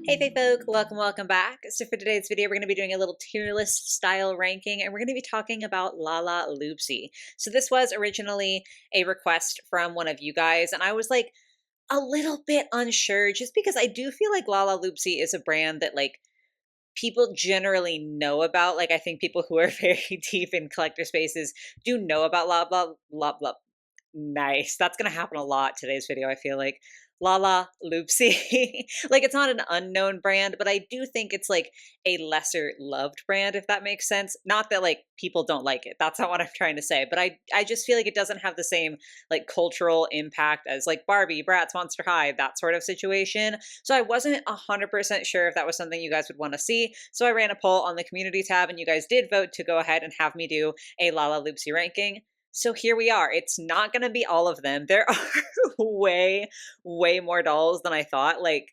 Hey Fae folk, welcome back. So for today's video, we're going to be doing a little tier list style ranking, and we're going to be talking about Lalaloopsy. So this was originally a request from one of you guys, and I was like a little bit unsure just because I do feel like Lalaloopsy is a brand that like people generally know about. Like I think people who are very deep in collector spaces do know about la blah blah blah. Nice. That's gonna happen a lot today's video, I feel like. Lalaloopsy. Like it's not an unknown brand, but I do think it's like a lesser loved brand, if that makes sense. Not that like people don't like it. That's not what I'm trying to say. But I just feel like it doesn't have the same like cultural impact as like Barbie, Bratz, Monster High, that sort of situation. So I wasn't 100% sure if that was something you guys would want to see. So I ran a poll on the community tab and you guys did vote to go ahead and have me do a Lalaloopsy ranking. So here we are. It's not going to be all of them. There are way more dolls than I thought. Like,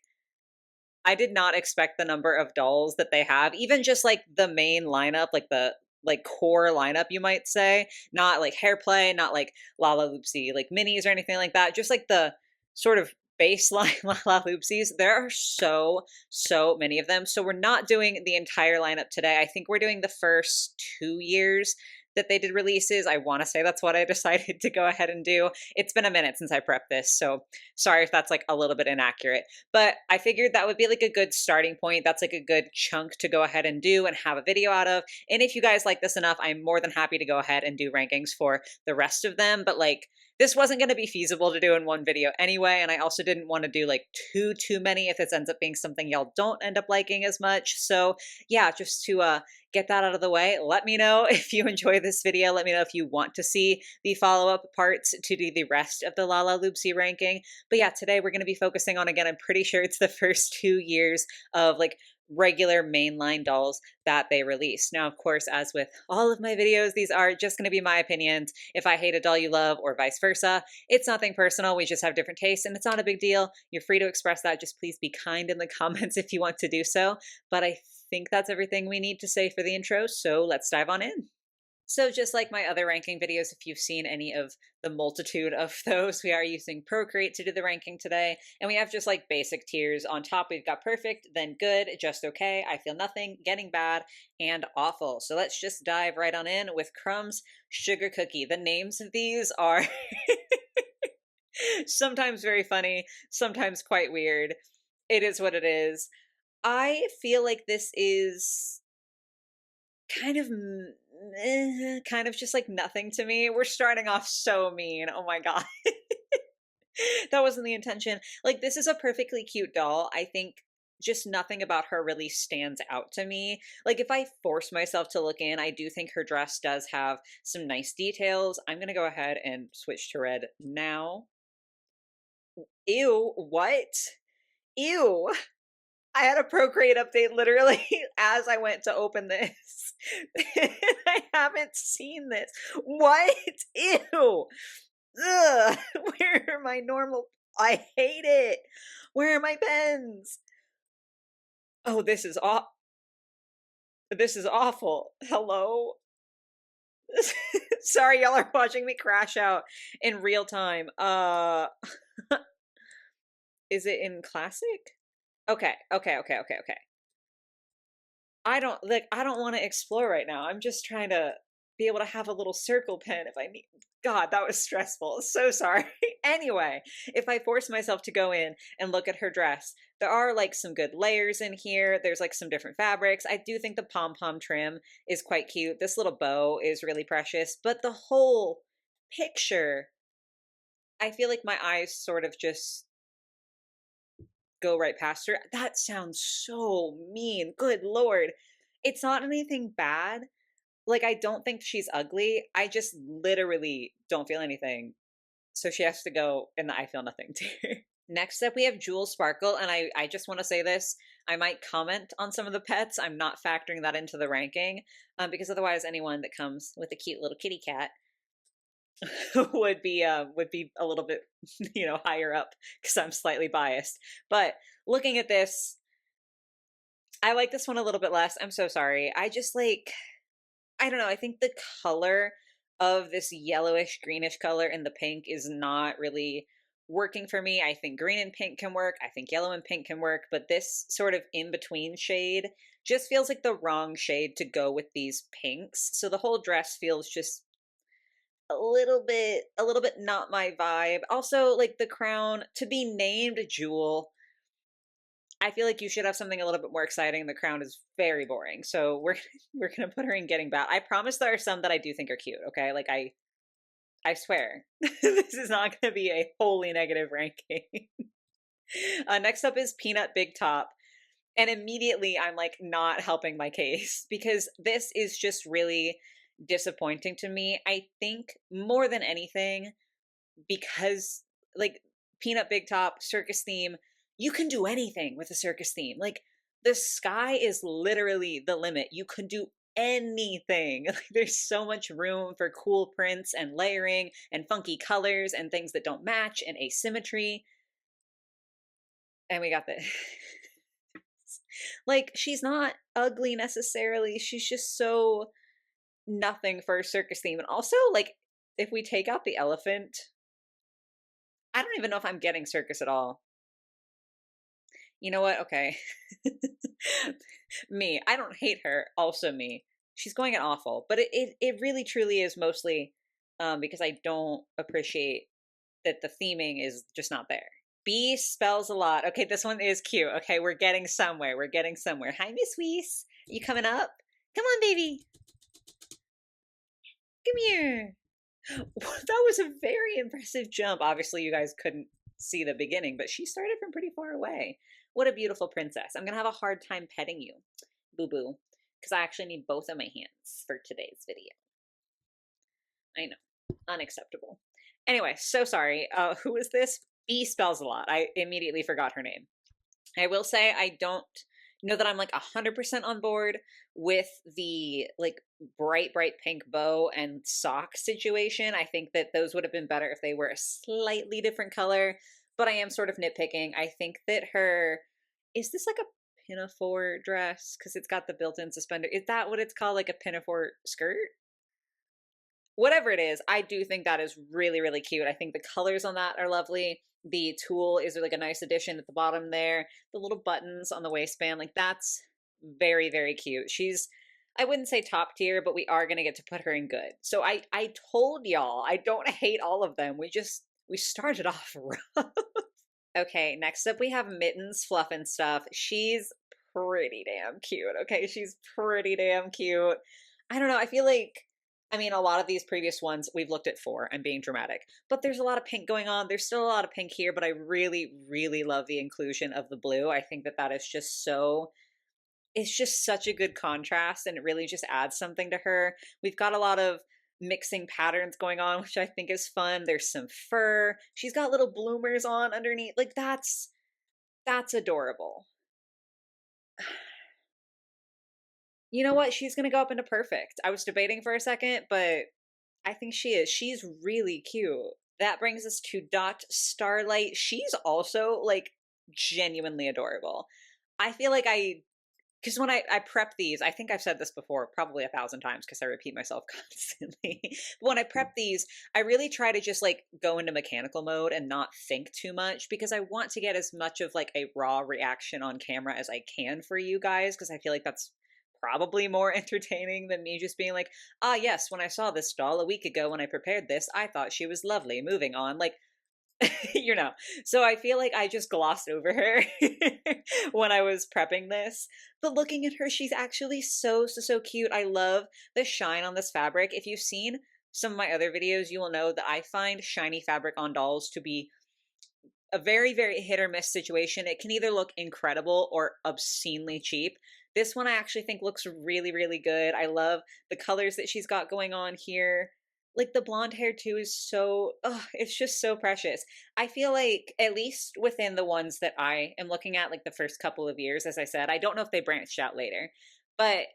I did not expect the number of dolls that they have, even just like the main lineup, like the like core lineup, you might say, not like hair play, not like Lalaloopsy, like minis or anything like that. Just like the sort of baseline Lalaloopsies. There are so many of them. So we're not doing the entire lineup today. I think we're doing the first 2 years that they did releases. I want to say that's what I decided to go ahead and do. It's been a minute since I prepped this, so sorry if that's like a little bit inaccurate. But I figured that would be like a good starting point. That's like a good chunk to go ahead and do and have a video out of. And if you guys like this enough, I'm more than happy to go ahead and do rankings for the rest of them. But like, this wasn't going to be feasible to do in one video anyway, and I also didn't want to do like too many if this ends up being something y'all don't end up liking as much. So yeah, just to get that out of the way, let me know if you enjoy this video. Let me know if you want to see the follow-up parts to do the rest of the Lalaloopsy ranking. But yeah, today we're going to be focusing on, again, I'm pretty sure it's the first 2 years of like regular mainline dolls that they release. Now, of course, as with all of my videos, these are just going to be my opinions. If I hate a doll you love or vice versa, it's nothing personal. We just have different tastes and it's not a big deal. You're free to express that. Just please be kind in the comments if you want to do so. But I think that's everything we need to say for the intro, so let's dive on in. So just like my other ranking videos, if you've seen any of the multitude of those, we are using Procreate to do the ranking today. And we have just like basic tiers. On top, we've got perfect, then good, just okay, I feel nothing, getting bad, and awful. So let's just dive right on in with Crumbs, Sugar Cookie. The names of these are sometimes very funny, sometimes quite weird. It is what it is. I feel like this is kind of kind of just like nothing to me. We're starting off so mean. Oh my god. That wasn't the intention. Like, this is a perfectly cute doll. I think just nothing about her really stands out to me. Like, if I force myself to look in, I do think her dress does have some nice details. I'm gonna go ahead and switch to red now. Ew, what? Ew. I had a Procreate update literally as I went to open this. I haven't seen this. What? Ew. Ugh. Where are my normal? I hate it. Where are my pens? Oh, this is This is awful. Hello? Sorry, y'all are watching me crash out in real time. Is it in classic? Okay. I don't want to explore right now. I'm just trying to be able to have a little circle pen if I need. God, that was stressful. So sorry. Anyway, if I force myself to go in and look at her dress, there are like some good layers in here. There's like some different fabrics. I do think the pom-pom trim is quite cute. This little bow is really precious, but the whole picture, I feel like my eyes sort of just go right past her. That sounds so mean. Good Lord. It's not anything bad. Like, I don't think she's ugly. I just literally don't feel anything. So she has to go in the I feel nothing tier. Next up, we have Jewel Sparkle. And I just want to say this. I might comment on some of the pets. I'm not factoring that into the ranking because otherwise anyone that comes with a cute little kitty cat would be a little bit higher up because I'm slightly biased. But looking at this, I like this one a little bit less. I'm so sorry. I just like, I don't know, I think the color of this yellowish greenish color and the pink is not really working for me. I think green and pink can work. I think yellow and pink can work, but this sort of in between shade just feels like the wrong shade to go with these pinks. So the whole dress feels just a little bit not my vibe. Also, like the crown to be named Jewel, I feel like you should have something a little bit more exciting. The crown is very boring. So we're gonna put her in getting bat. I promise there are some that I do think are cute, okay? Like I swear. This is not gonna be a wholly negative ranking. Next up is Peanut Big Top. And immediately I'm like not helping my case because this is just really disappointing to me. I think more than anything, because like Peanut Big Top circus theme, you can do anything with a circus theme. Like the sky is literally the limit. You can do anything. Like there's so much room for cool prints and layering and funky colors and things that don't match and asymmetry. And we got this. Like she's not ugly necessarily. She's just so nothing for a circus theme. And also, like, if we take out the elephant, I don't even know if I'm getting circus at all. You know what? Okay. Me. I don't hate her. Also me. She's going at awful. But it really truly is mostly because I don't appreciate that the theming is just not there. B spells a lot. Okay, this one is cute. Okay, we're getting somewhere. We're getting somewhere. Hi, Miss Weiss. You coming up? Come on, baby. Come here. That was a very impressive jump. Obviously, you guys couldn't see the beginning, but she started from pretty far away. What a beautiful princess. I'm going to have a hard time petting you, boo-boo, because I actually need both of my hands for today's video. I know. Unacceptable. Anyway, so sorry. Who is this? B spells a lot. I immediately forgot her name. I will say I don't know that I'm like 100% on board with the like bright pink bow and sock situation. I think that those would have been better if they were a slightly different color, but I am sort of nitpicking. I think that is this like a pinafore dress? Because it's got the built-in suspender. Is that what it's called? Like a pinafore skirt? Whatever it is, I do think that is really cute. I think the colors on that are lovely. The tulle is like a nice addition at the bottom there. The little buttons on the waistband, like that's very cute. She's, I wouldn't say top tier, but we are going to get to put her in good. So I told y'all, I don't hate all of them. We started off rough. Okay, next up we have Mittens, Fluff and Stuff. She's pretty damn cute. Okay, she's pretty damn cute. I don't know, I feel like, I mean, a lot of these previous ones we've looked at for. I'm being dramatic, but there's a lot of pink going on. There's still a lot of pink here, but I really love the inclusion of the blue. I think that is just so, it's just such a good contrast and it really just adds something to her. We've got a lot of mixing patterns going on, which I think is fun. There's some fur. She's got little bloomers on underneath. Like that's adorable. You know what? She's going to go up into perfect. I was debating for a second, but I think she is. She's really cute. That brings us to Dot Starlight. She's also like genuinely adorable. I feel like because when I prep these, I think I've said this before probably 1,000 times because I repeat myself constantly. But when I prep these, I really try to just like go into mechanical mode and not think too much because I want to get as much of like a raw reaction on camera as I can for you guys because I feel like that's probably more entertaining than me just being like, ah, yes, when I saw this doll a week ago when I prepared this, I thought she was lovely. Moving on. Like, you know. So I feel like I just glossed over her when I was prepping this. But looking at her, she's actually so cute. I love the shine on this fabric. If you've seen some of my other videos, you will know that I find shiny fabric on dolls to be a very hit or miss situation. It can either look incredible or obscenely cheap. This one I actually think looks really good. I love the colors that she's got going on here. Like the blonde hair too is so, it's just so precious. I feel like at least within the ones that I am looking at, like the first couple of years, as I said, I don't know if they branched out later, but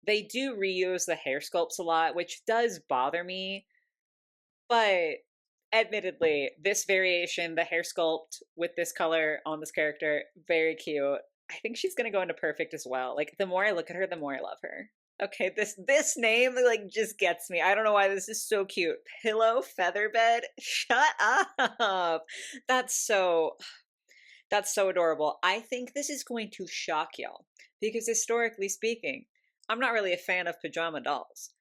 they do reuse the hair sculpts a lot, which does bother me. But admittedly, this variation, the hair sculpt with this color on this character, very cute. I think she's going to go into perfect as well. Like the more I look at her, the more I love her. Okay, this name like just gets me. I don't know why this is so cute. Pillow feather bed. Shut up. That's so that's so adorable. I think this is going to shock y'all because historically speaking, I'm not really a fan of pajama dolls.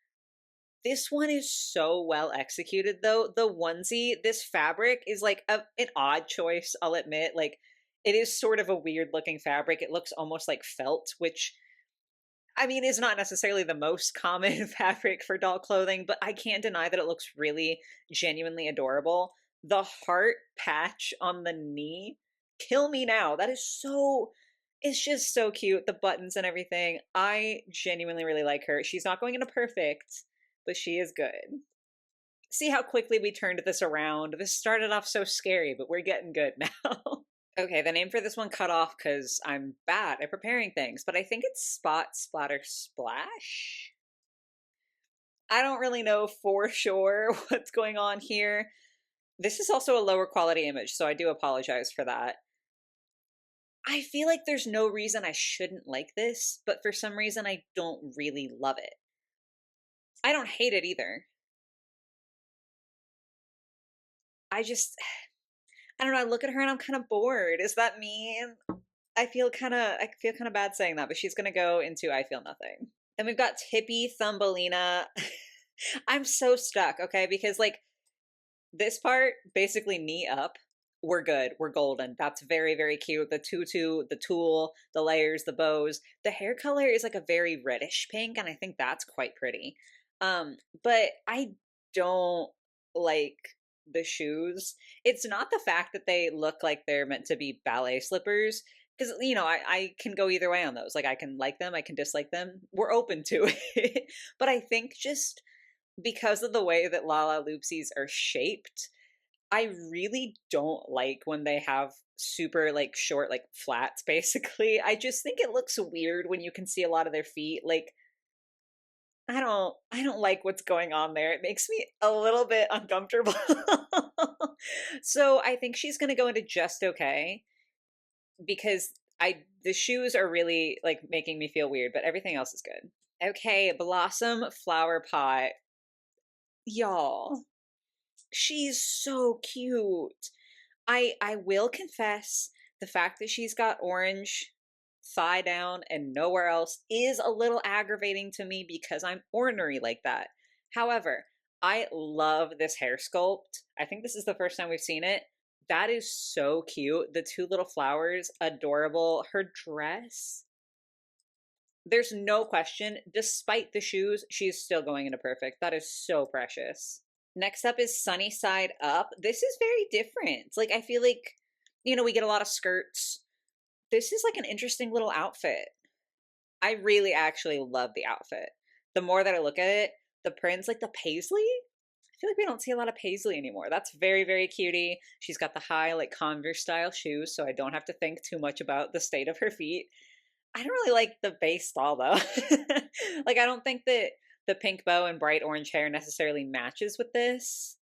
This one is so well executed though. The onesie, this fabric is like an odd choice, I'll admit. Like it is sort of a weird looking fabric. It looks almost like felt, which I mean is not necessarily the most common fabric for doll clothing, but I can't deny that it looks really genuinely adorable. The heart patch on the knee, kill me now. That is so it's just so cute. The buttons and everything. I genuinely really like her. She's not going into perfect, but she is good. See how quickly we turned this around. This started off so scary, but we're getting good now. Okay, the name for this one cut off because I'm bad at preparing things, but I think it's Spot Splatter Splash. I don't really know for sure what's going on here. This is also a lower quality image, so I do apologize for that. I feel like there's no reason I shouldn't like this, but for some reason I don't really love it. I don't hate it either. I just, I don't know. I look at her and I'm kind of bored. Is that mean? I feel kind of bad saying that, but she's gonna go into I feel nothing. Then we've got Tippy Thumbelina. I'm so stuck, okay? Because like this part, basically knee up, we're good. We're golden. That's very, very cute. The tutu, the tulle, the layers, the bows. The hair color is like a very reddish pink, and I think that's quite pretty. But I don't like the shoes. It's not the fact that they look like they're meant to be ballet slippers. Because, you know, I can go either way on those. Like, I can like them, I can dislike them. We're open to it. But I think just because of the way that Lalaloopsies are shaped, I really don't like when they have super like short like flats basically. I just think it looks weird when you can see a lot of their feet. Like I don't like what's going on there. It makes me a little bit uncomfortable. So I think she's going to go into just okay because I the shoes are really like making me feel weird, but everything else is good. Okay, Blossom Flower Pot. Y'all, she's so cute. I will confess the fact that she's got orange thigh down and nowhere else is a little aggravating to me because I'm ornery like that. However, I love this hair sculpt. I think this is the first time we've seen it. That is so cute. The two little flowers, adorable. Her dress, there's no question, despite the shoes, she's still going into perfect. That is so precious. Next up is Sunny Side Up. This is very different. Like, I feel like, you know, we get a lot of skirts. This is like an interesting little outfit. I really actually love the outfit. The more that I look at it, the prints, like the paisley, I feel like we don't see a lot of paisley anymore. That's very, very cutie. She's got the high, like Converse style shoes, so I don't have to think too much about the state of her feet. I don't really like the base style though. Like, I don't think that the pink bow and bright orange hair necessarily matches with this.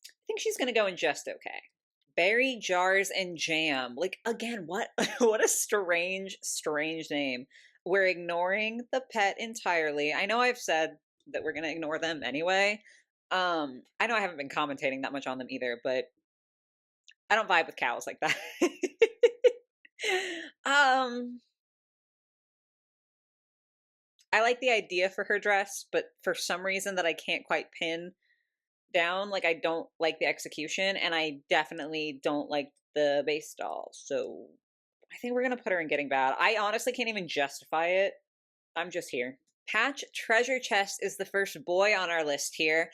I think she's gonna go in just okay. Berry Jars and Jam. Like again, what what a strange, strange name. We're ignoring the pet entirely. I know I've said that we're gonna ignore them anyway. I know I haven't been commentating that much on them either, but I don't vibe with cows like that. um I like the idea for her dress, but for some reason that I can't quite pin down, like I don't like the execution, and I definitely don't like the base doll. So I think we're gonna put her in getting bad. I honestly can't even justify it. I'm just here. Patch Treasure Chest is the first boy on our list here.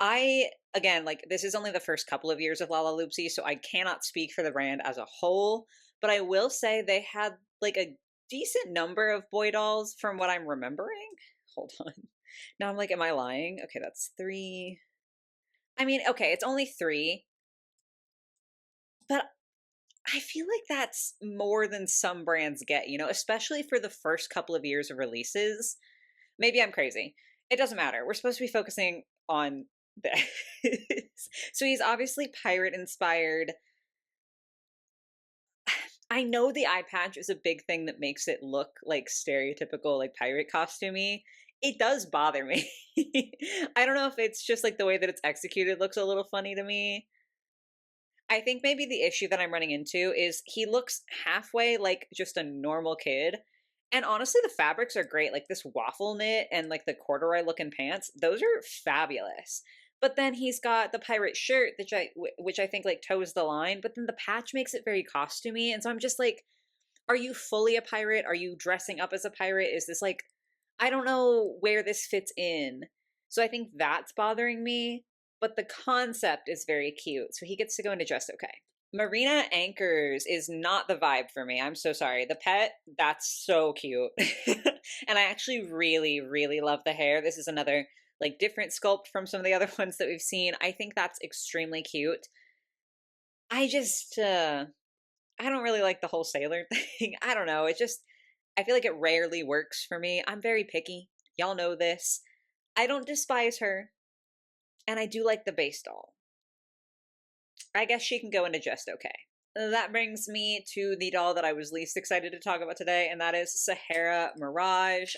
I again like this is only the first couple of years of Lalaloopsy, so I cannot speak for the brand as a whole, but I will say they had like a decent number of boy dolls from what I'm remembering. Hold on. Now I'm like, am I lying? Okay, that's three. I mean, okay, it's only three, but I feel like that's more than some brands get, you know, especially for the first couple of years of releases. Maybe I'm crazy. It doesn't matter. We're supposed to be focusing on this. So he's obviously pirate inspired. I know the eye patch is a big thing that makes it look like stereotypical, like pirate costumey. It does bother me. I don't know if it's just like the way that it's executed looks a little funny to me. I think maybe the issue that I'm running into is he looks halfway like just a normal kid. And honestly, the fabrics are great. Like this waffle knit and like the corduroy looking pants, those are fabulous. But then he's got the pirate shirt, which I think like toes the line. But then the patch makes it very costumey, and so I'm just like, are you fully a pirate? Are you dressing up as a pirate? Is this like, I don't know where this fits in. So I think that's bothering me, but the concept is very cute. So he gets to go into just okay. Marina Anchors is not the vibe for me. I'm so sorry. The pet, that's so cute. And I actually really, really love the hair. This is another like different sculpt from some of the other ones that we've seen. I think that's extremely cute. I just I don't really like the whole sailor thing. I don't know. It just, I feel like it rarely works for me. I'm very picky. Y'all know this. I don't despise her, and I do like the base doll. I guess she can go into just okay. That brings me to the doll that I was least excited to talk about today, and that is Sahara Mirage.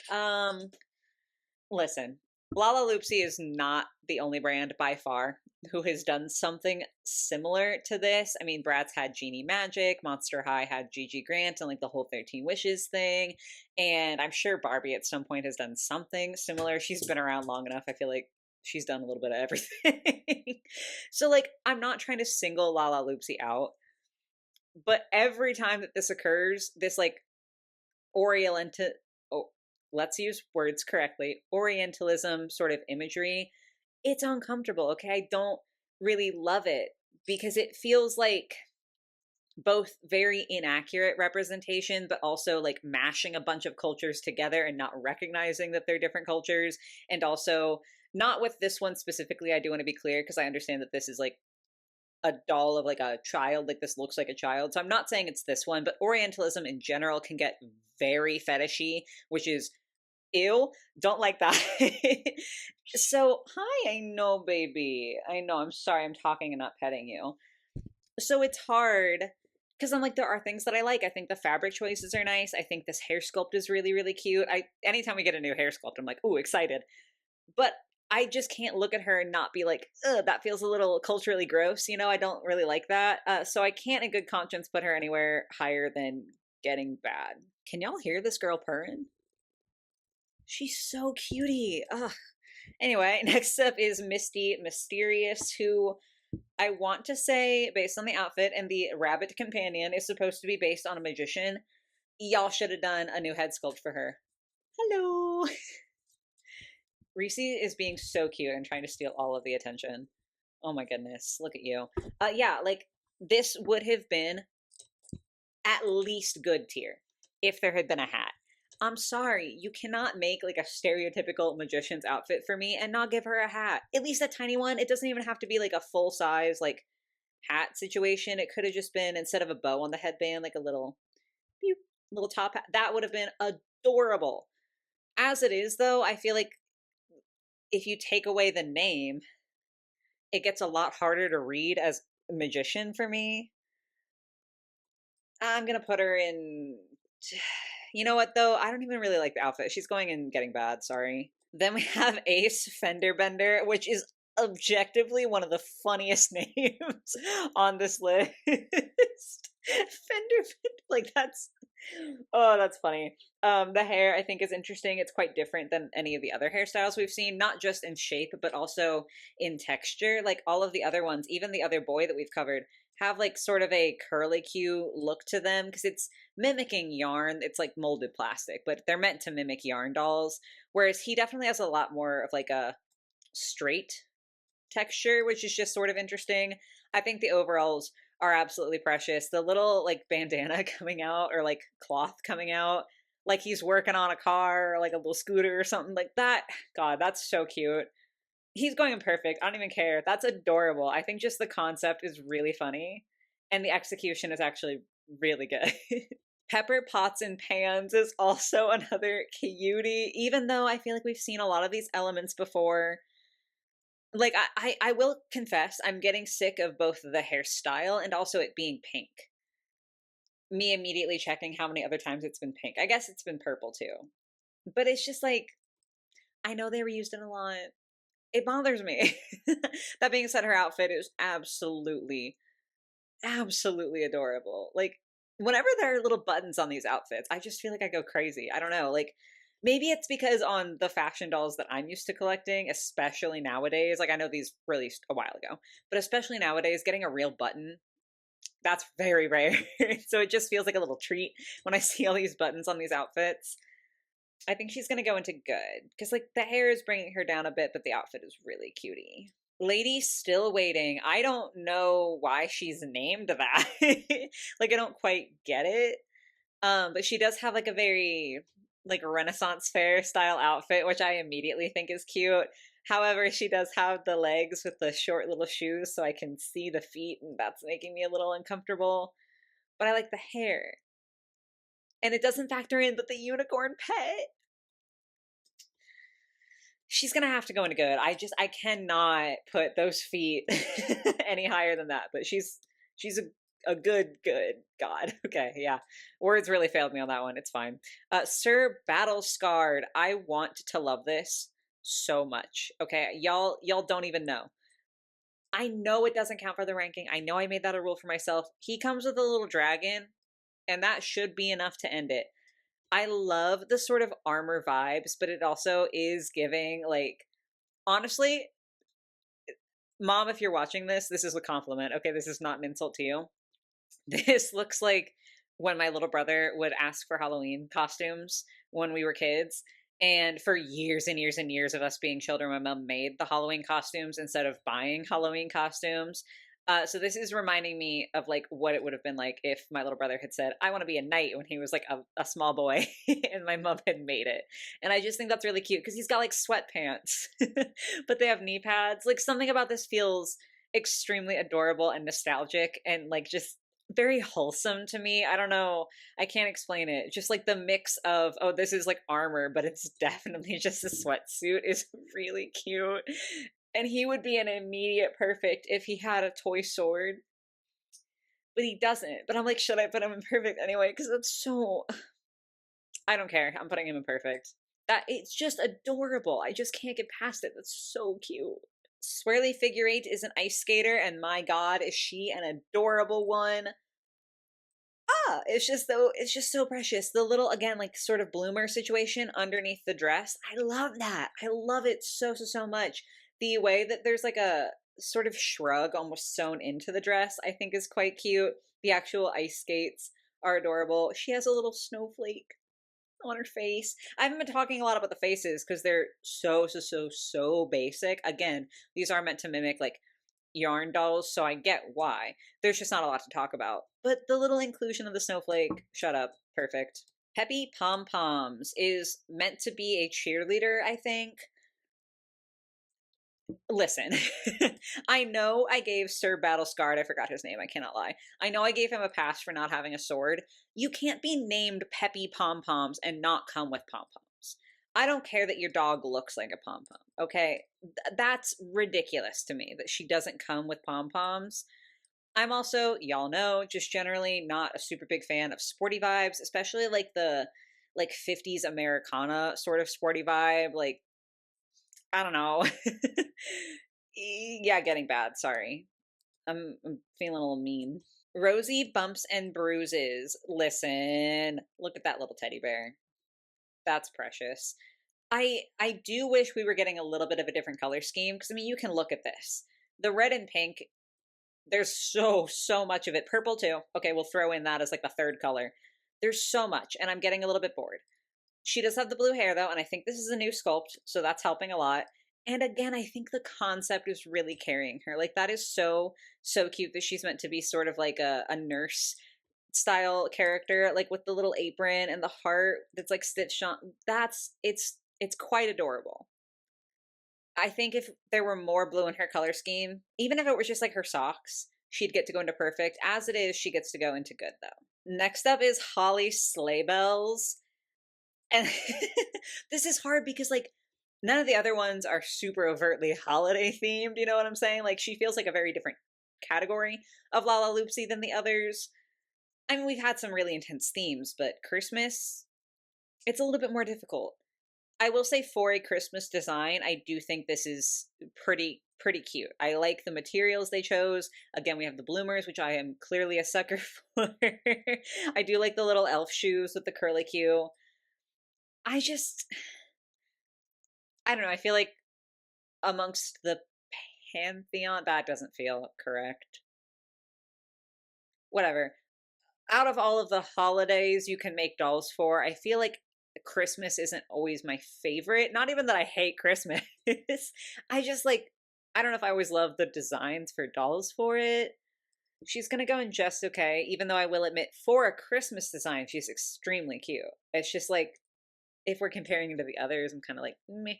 Listen, Lalaloopsy is not the only brand by far who has done something similar to this. I mean, Bratz had Genie Magic, Monster High had Gigi Grant, and like the whole 13 Wishes thing. And I'm sure Barbie at some point has done something similar. She's been around long enough. I feel like she's done a little bit of everything. So, like, I'm not trying to single Lalaloopsy out, but every time that this occurs, this like Oriental, oh, let's use words correctly, Orientalism sort of imagery, it's uncomfortable. Okay. I don't really love it because it feels like both very inaccurate representation, but also like mashing a bunch of cultures together and not recognizing that they're different cultures. And also, not with this one specifically, I do want to be clear because I understand that this is like a doll of like a child, like this looks like a child. So I'm not saying it's this one, but Orientalism in general can get very fetishy, which is ew, don't like that. So, hi, I know, baby. I know, I'm sorry, I'm talking and not petting you. So it's hard because I'm like, there are things that I like. I think the fabric choices are nice. I think this hair sculpt is really, really cute. Anytime we get a new hair sculpt, I'm like, ooh, excited. But I just can't look at her and not be like, ugh, that feels a little culturally gross. You know, I don't really like that. So I can't in good conscience put her anywhere higher than getting bad. Can y'all hear this girl purring? She's so cutie. Ugh. Anyway, next up is Misty Mysterious, who I want to say, based on the outfit and the rabbit companion, is supposed to be based on a magician. Y'all should have done a new head sculpt for her. Hello. Reese is being so cute and trying to steal all of the attention. Oh my goodness, look at you. Yeah, like this would have been at least good tier if there had been a hat. I'm sorry, you cannot make like a stereotypical magician's outfit for me and not give her a hat. At least a tiny one. It doesn't even have to be like a full size like hat situation. It could have just been, instead of a bow on the headband, like a little little top hat. That would have been adorable. As it is though, I feel like if you take away the name, it gets a lot harder to read as a magician for me. I'm gonna put her in. You know what though? I don't even really like the outfit. She's going and getting bad. Sorry. Then we have Ace Fender Bender, which is objectively one of the funniest names on this list. Fender Bender, like that's, oh, that's funny. The hair I think is interesting. It's quite different than any of the other hairstyles we've seen, not just in shape, but also in texture. Like all of the other ones, even the other boy that we've covered, have like sort of a curlicue look to them because it's mimicking yarn. It's like molded plastic, but they're meant to mimic yarn dolls. Whereas he definitely has a lot more of like a straight texture, which is just sort of interesting. I think the overalls are absolutely precious. The little like bandana coming out or like cloth coming out, like he's working on a car or like a little scooter or something like that. God, that's so cute. He's going imperfect. I don't even care. That's adorable. I think just the concept is really funny. And the execution is actually really good. Pepper Pots and Pans is also another cutie, even though I feel like we've seen a lot of these elements before. Like, I will confess, I'm getting sick of both the hairstyle and also it being pink. me immediately checking how many other times it's been pink. I guess it's been purple too. But it's just like, I know they were used in a lot. It bothers me. That being said, her outfit is absolutely, absolutely adorable. Like, whenever there are little buttons on these outfits, I just feel like I go crazy. I don't know. Like, maybe it's because on the fashion dolls that I'm used to collecting, especially nowadays, like I know these released a while ago, but especially nowadays, getting a real button, that's very rare. So it just feels like a little treat when I see all these buttons on these outfits. I think she's gonna go into good because like the hair is bringing her down a bit, but the outfit is really cutie. Lady Still Waiting. I don't know why she's named that. Like I don't quite get it. But she does have like a very like Renaissance fair style outfit, which I immediately think is cute. However, she does have the legs with the short little shoes, so I can see the feet, and that's making me a little uncomfortable. But I like the hair. And it doesn't factor in, but the unicorn pet. She's gonna have to go into good. I cannot put those feet any higher than that. But she's a good god. Okay, yeah. Words really failed me on that one. It's fine. Sir Battle Scarred. I want to love this so much. Okay, y'all don't even know. I know it doesn't count for the ranking. I know I made that a rule for myself. He comes with a little dragon, and that should be enough to end it. I love the sort of armor vibes, but it also is giving, like, honestly, Mom, if you're watching this, this is a compliment. Okay, this is not an insult to you. This looks like when my little brother would ask for Halloween costumes when we were kids. And for years and years and years of us being children, my mom made the Halloween costumes instead of buying Halloween costumes. So this is reminding me of like what it would have been like if my little brother had said, "I want to be a knight" when he was like a small boy, and my mom had made it. And I just think that's really cute because he's got like sweatpants, but they have knee pads. Like something about this feels extremely adorable and nostalgic, and like just very wholesome to me. I don't know. I can't explain it. Just like the mix of, oh, this is like armor, but it's definitely just a sweatsuit is really cute. And he would be an immediate perfect if he had a toy sword. But he doesn't. But I'm like, should I put him in perfect anyway? Because that's so. I don't care. I'm putting him in perfect. That it's just adorable. I just can't get past it. That's so cute. Swirly Figure Eight is an ice skater, and my god, is she an adorable one. It's just so precious. The little, again, like sort of bloomer situation underneath the dress. I love that. I love it so much. The way that there's like a sort of shrug almost sewn into the dress, I think is quite cute. The actual ice skates are adorable. She has a little snowflake on her face. I haven't been talking a lot about the faces because they're so basic. Again, these are meant to mimic like yarn dolls, so I get why. There's just not a lot to talk about. But the little inclusion of the snowflake, shut up, perfect. Peppy Pom Poms is meant to be a cheerleader, I think. Listen, I know I gave Sir Battle Scarred, I forgot his name, I cannot lie. I know I gave him a pass for not having a sword. You can't be named Peppy Pom Poms and not come with pom poms. I don't care that your dog looks like a pom pom, okay? That's ridiculous to me that she doesn't come with pom poms. I'm also, y'all know, just generally not a super big fan of sporty vibes, especially like the like 50s Americana sort of sporty vibe. Like, I don't know. Yeah, getting bad. Sorry. I'm feeling a little mean. Rosie Bumps and Bruises. Listen, look at that little teddy bear. That's precious. I do wish we were getting a little bit of a different color scheme because I mean, you can look at this. The red and pink, there's so much of it. Purple too. Okay, we'll throw in that as like the third color. There's so much, and I'm getting a little bit bored. She does have the blue hair though, and I think this is a new sculpt, so that's helping a lot. And again, I think the concept is really carrying her. Like that is so cute that she's meant to be sort of like a nurse style character, like with the little apron and the heart that's like stitched on. It's quite adorable. I think if there were more blue in her color scheme, even if it was just like her socks, she'd get to go into perfect. As it is, she gets to go into good though. Next up is Holly Sleigh Bells. And this is hard because like none of the other ones are super overtly holiday themed, you know what I'm saying? Like she feels like a very different category of Lalaloopsy than the others. I mean, we've had some really intense themes, but Christmas, it's a little bit more difficult. I will say for a Christmas design, I do think this is pretty cute. I like the materials they chose. Again, we have the bloomers, which I am clearly a sucker for. I do like the little elf shoes with the curlicue. I just I don't know, I feel like amongst the pantheon, that doesn't feel correct. Whatever. Out of all of the holidays you can make dolls for, I feel like Christmas isn't always my favorite. Not even that I hate Christmas. I just like, I don't know if I always love the designs for dolls for it. She's gonna go in just okay, even though I will admit, for a Christmas design, she's extremely cute. It's just like, if we're comparing her to the others, I'm kind of like, meh.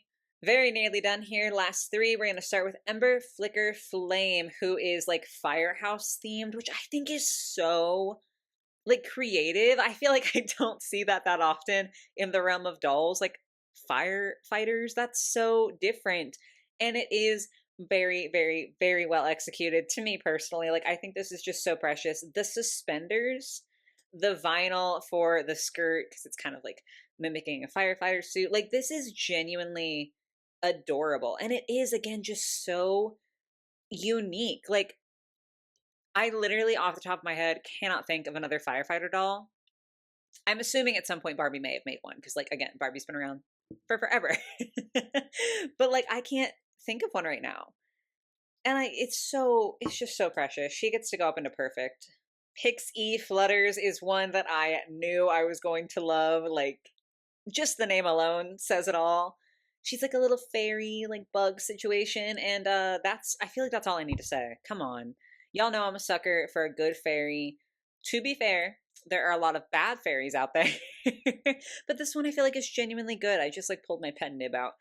Very nearly done here. Last three. We're going to start with Ember, Flicker, Flame, who is like firehouse themed, which I think is so like creative. I feel like I don't see that often in the realm of dolls, like firefighters. That's so different. And it is very well executed to me personally. Like, I think this is just so precious. The suspenders, the vinyl for the skirt, because it's kind of like mimicking a firefighter suit. Like, this is genuinely adorable. And it is, again, just so unique. Like, I literally, off the top of my head, cannot think of another firefighter doll. I'm assuming at some point Barbie may have made one, because, like, again, Barbie's been around for forever. But, like, I can't think of one right now. And it's just so precious. She gets to go up into perfect. Pixie Flutters is one that I knew I was going to love. Like, just the name alone says it all. She's like a little fairy, like bug situation, and I feel like that's all I need to say. Come on. Y'all know I'm a sucker for a good fairy. To be fair, there are a lot of bad fairies out there. But this one I feel like is genuinely good. I just like pulled my pen nib out.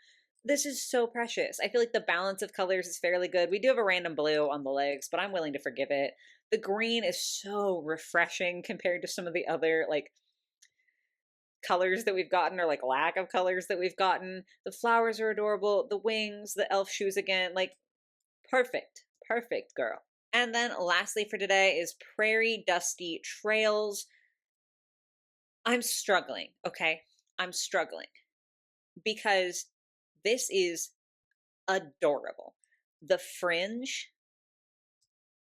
This is so precious. I feel like the balance of colors is fairly good. We do have a random blue on the legs, but I'm willing to forgive it. The green is so refreshing compared to some of the other like colors that we've gotten, or like lack of colors that we've gotten. The flowers are adorable. The wings, the elf shoes again, like perfect girl. And then lastly for today is Prairie Dusty Trails. I'm struggling, okay? I'm struggling because this is adorable. The fringe,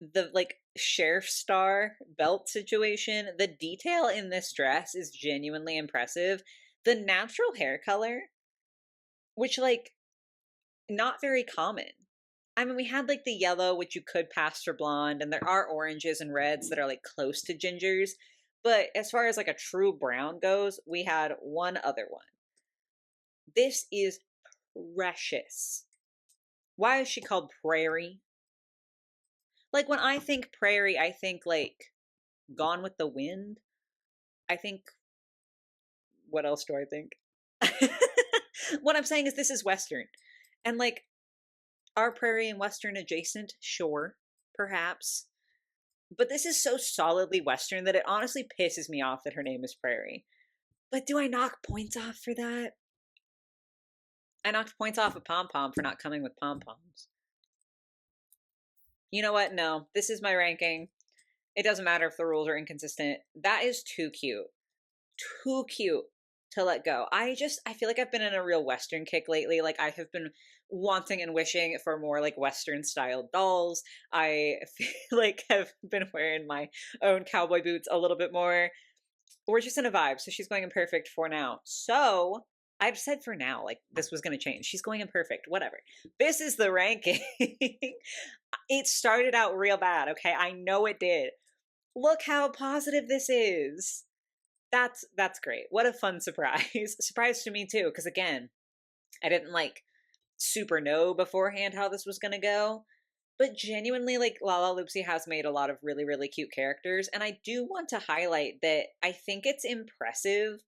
the like sheriff star belt situation, the detail in this dress is genuinely impressive. The natural hair color, which like not very common. I mean, we had like the yellow, which you could pass for blonde, and there are oranges and reds that are like close to gingers. But as far as like a true brown goes, we had one other one. This is precious. Why is she called Prairie? Like, when I think prairie, I think like Gone with the Wind. I think, what else do I think? What I'm saying is this is Western. And like, are prairie and Western adjacent? Sure, perhaps. But this is so solidly Western that it honestly pisses me off that her name is Prairie. But do I knock points off for that? I knocked points off of Pom Pom for not coming with pom poms. You know what? No, this is my ranking. It doesn't matter if the rules are inconsistent. That is too cute. Too cute to let go. I feel like I've been in a real Western kick lately. Like, I have been wanting and wishing for more like Western style dolls. I feel like I've been wearing my own cowboy boots a little bit more. We're just in a vibe. So she's going in perfect for now. So I've said for now, like this was going to change. She's going in perfect, whatever. This is the ranking. It started out real bad. Okay. I know it did. Look how positive this is. That's great. What a fun surprise. Surprise to me too, because again, I didn't like super know beforehand how this was gonna go. But genuinely, like, Lalaloopsy has made a lot of really cute characters, and I do want to highlight that I think it's impressive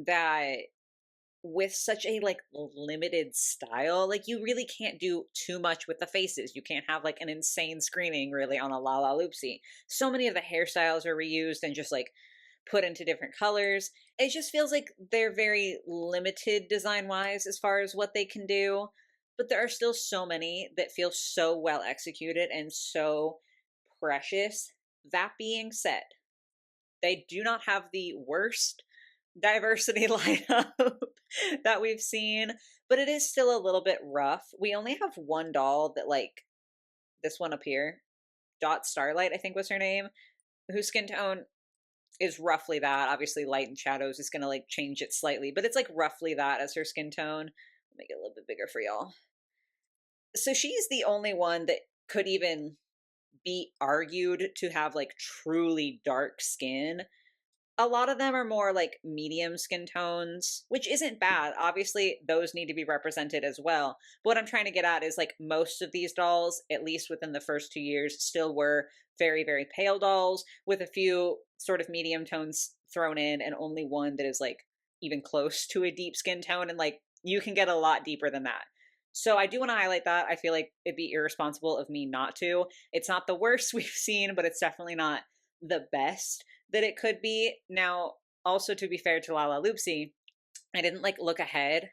that with such a like limited style, like you really can't do too much with the faces. You can't have like an insane screening really on a Lalaloopsy. So many of the hairstyles are reused and just like put into different colors. It just feels like they're very limited design wise as far as what they can do. But there are still so many that feel so well executed and so precious. That being said, They do not have the worst diversity lineup that we've seen, but it is still a little bit rough. We only have one doll that, like, this one up here, Dot Starlight, I think was her name, whose skin tone is roughly that. Obviously, light and shadows is going to like change it slightly, but it's like roughly that as her skin tone. Make it a little bit bigger for y'all. So she's the only one that could even be argued to have like truly dark skin. A lot of them are more like medium skin tones, which isn't bad. Obviously, those need to be represented as well. But what I'm trying to get at is like most of these dolls, at least within the first 2 years, still were very, very pale dolls with a few sort of medium tones thrown in and only one that is like even close to a deep skin tone. And like you can get a lot deeper than that. So I do want to highlight that. I feel like it'd be irresponsible of me not to. It's not the worst we've seen, but it's definitely not the best that it could be. Now, also to be fair to Lalaloopsy, I didn't like look ahead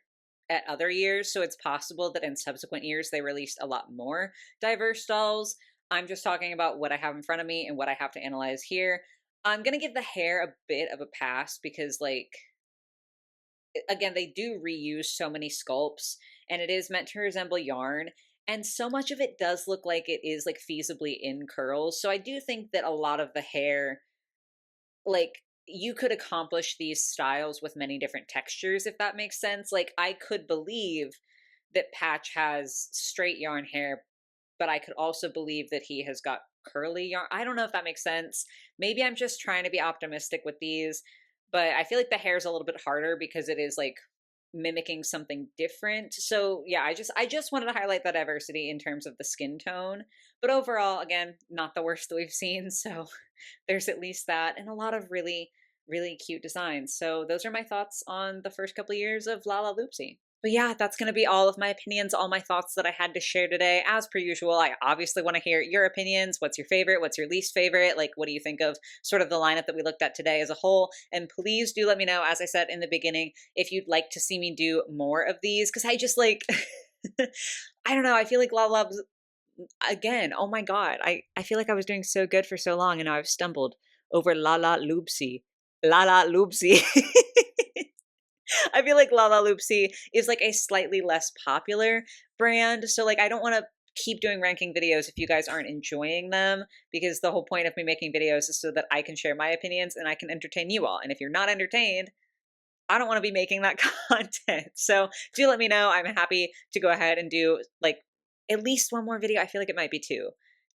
at other years, so it's possible that in subsequent years they released a lot more diverse dolls. I'm just talking about what I have in front of me and what I have to analyze here. I'm gonna give the hair a bit of a pass because, like, again, they do reuse so many sculpts and it is meant to resemble yarn. And so much of it does look like it is like feasibly in curls. So I do think that a lot of the hair, like, you could accomplish these styles with many different textures, if that makes sense. Like, I could believe that Patch has straight yarn hair, but I could also believe that he has got curly yarn. I don't know if that makes sense. Maybe I'm just trying to be optimistic with these, but I feel like the hair is a little bit harder because it is like mimicking something different. So yeah, I just wanted to highlight that diversity in terms of the skin tone. But overall, again, not the worst that we've seen. So there's at least that, and a lot of really, really cute designs. So those are my thoughts on the first couple of years of Lalaloopsy. But yeah, that's going to be all of my opinions, all my thoughts that I had to share today. As per usual, I obviously want to hear your opinions. What's your favorite? What's your least favorite? Like, what do you think of sort of the lineup that we looked at today as a whole? And please do let me know, as I said in the beginning, if you'd like to see me do more of these, because I just like, I don't know, I feel like Lalaloopsy, again, oh my God, I feel like I was doing so good for so long and now I've stumbled over Lalaloopsy. Lalaloopsy. I feel like Lalaloopsy is like a slightly less popular brand. So like I don't want to keep doing ranking videos if you guys aren't enjoying them, because the whole point of me making videos is so that I can share my opinions and I can entertain you all. And if you're not entertained, I don't want to be making that content. So do let me know. I'm happy to go ahead and do like at least one more video. I feel like it might be two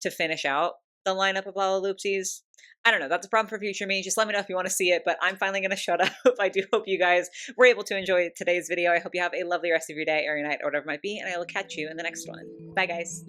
to finish out the lineup of Lalaloopsies. I don't know. That's a problem for future me. Just let me know if you want to see it, but I'm finally going to shut up. I do hope you guys were able to enjoy today's video. I hope you have a lovely rest of your day or your night or whatever it might be, and I will catch you in the next one. Bye, guys.